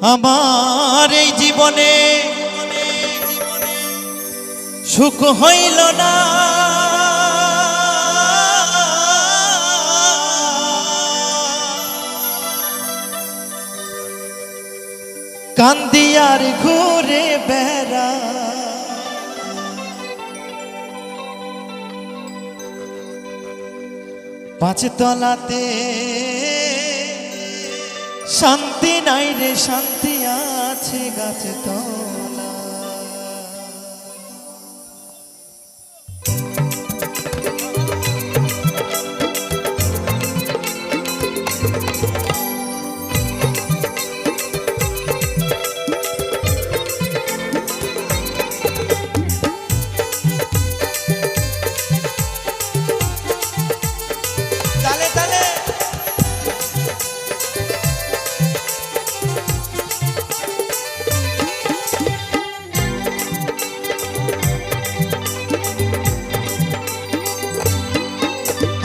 আমার এই জীবনে সুখ হইল না, কান্দিয়ার ঘুরে বেড়া পাঁচতলাতে শান্তি নাই রে, শান্তি আছে গাছে তলা।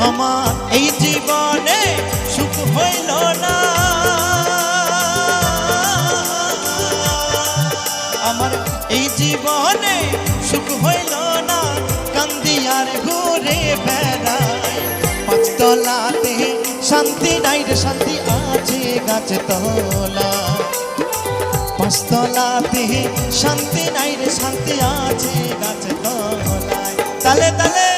আমার এই জীবনে সুখ হইল না, আমার এই জীবনে সুখ হইল না, কান্দিয়ার ঘুরে বেড়াই পাঁচতলাতে শান্তি নাই রে, শান্তি আছে গাছে তলা। পাঁচতলাতে শান্তি নাই রে, শান্তি আছে গাছে তলায়। তালে তালে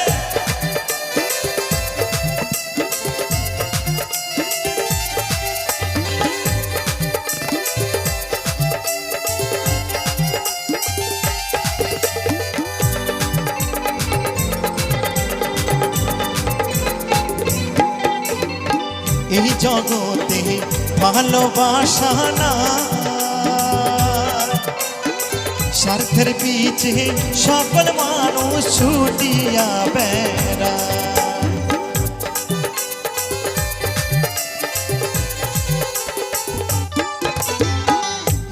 এই জগতে ভালোবাসা না, স্বার্থের পিছে সকল মানুষ ছুটিয়া বেড়া।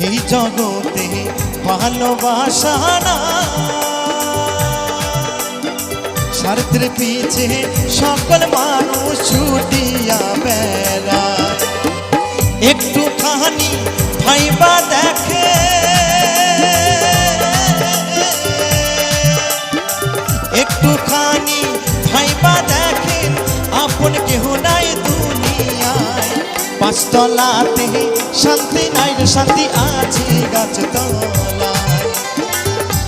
এই জগতে ভালোবাসা না, স্বার্থের পিছে সকল মানুষ ছুটিয়া বেড়ায়। একটুখানি ভাইবা দেখে, একটুখানি ভাইবা দেখে আপন কেহ নাই দুনিয়ায়। পাঁচতলাতে শান্তি নাই রে, শান্তি আছে গাছ তলায়।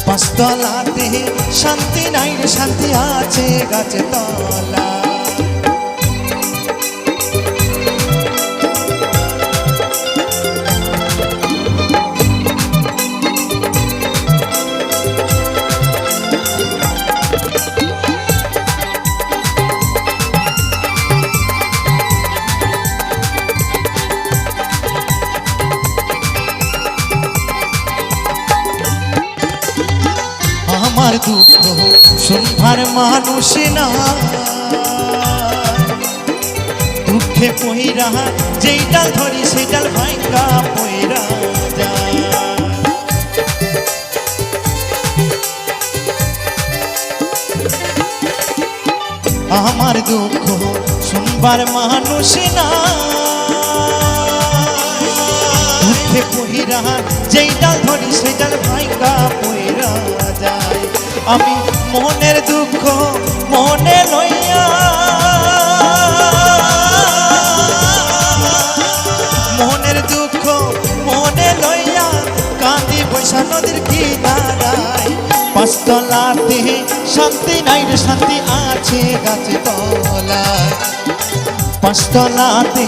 পাঁচতলাতে শান্তি নাই রে, শান্তি আছে গাছে তলা। আমার দুঃখ শুনবার মানুষ না, দুঃখে পইরা যেই ডাল ধরি সেই ডাল ভাঙ্গা পইরা যায়। আমার দুঃখ শুনবার মানুষ না, দুঃখে পইরা যেই ডাল ধরি সেই ডাল ভাঙ্গা পইরা যায়। আমি মনের দুঃখ মনে লইয়া, মনের দুঃখ মনে লইয়া কাঁদি বৈশা নদীর কিনারায়। পাঁচতলাতে শান্তি নাই রে, শান্তি আছে গাছে তলায়। পাঁচতলাতে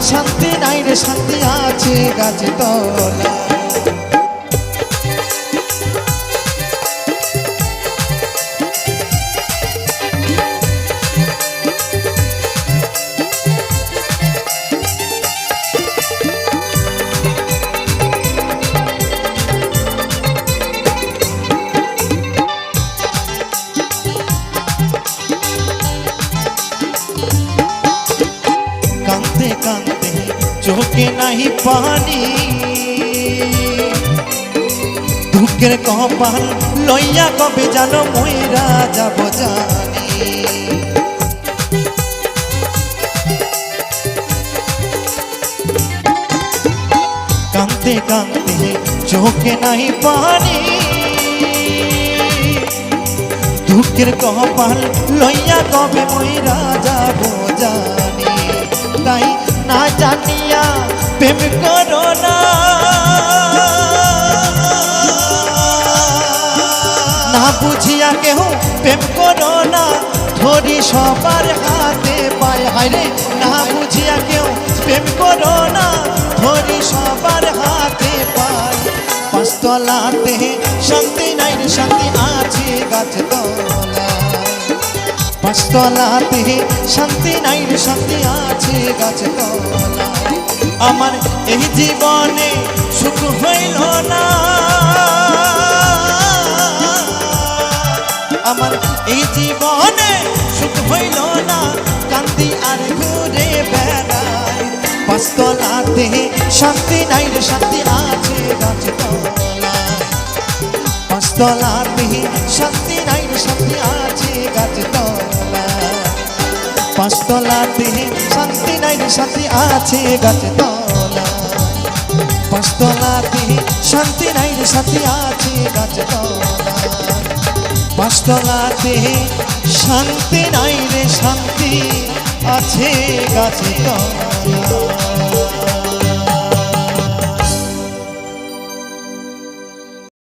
শান্তি নাই রে, শান্তি আছে গাছে তলায়। কাঁদতে কাঁদতে চোখে নাহি পানি, দুঃখের কপাল লইয়া কবে জানো মইরা যাব জানি। কাঁদতে কাঁদতে চোখে নাই পানি, দুঃখের কপাল লইয়া কবে মইরা যাব জানি। তাই না জানিয়া প্রেম করো না, না বুঝিয়া কেহ প্রেম করো না, ধরি সবার হাতে পায়। হায়রে না বুঝিয়া কেউ প্রেম করো না, ধরি সবার হাতে পায়। পাঁচতলাতে শান্তি নাই রে শান্তি আছে গাছ তলায়, পাঁচতলাতে শান্তি নাই রে শান্তি আছে গাছ তলায়। আমার এই জীবনে সুখ হইল না, আমার এই জীবনে সুখ হইল না, কান্দি আর ঘুরে বেড়াই। পাঁচতলাতে শান্তি নাই রে শান্তি আছে গাছ তলায়, পাঁচতলাতে শান্তি নাই রে শান্তি আছে গাছ তলায়, পাঁচতলাতে শান্তি নাই রে শান্তি আছে গাছ তলায়, পাঁচতলাতে শান্তি নাই রে শান্তি আছে গাছ তলায়, পাঁচতলাতে শান্তি নাই রে শান্তি আছে গাছে তলায়।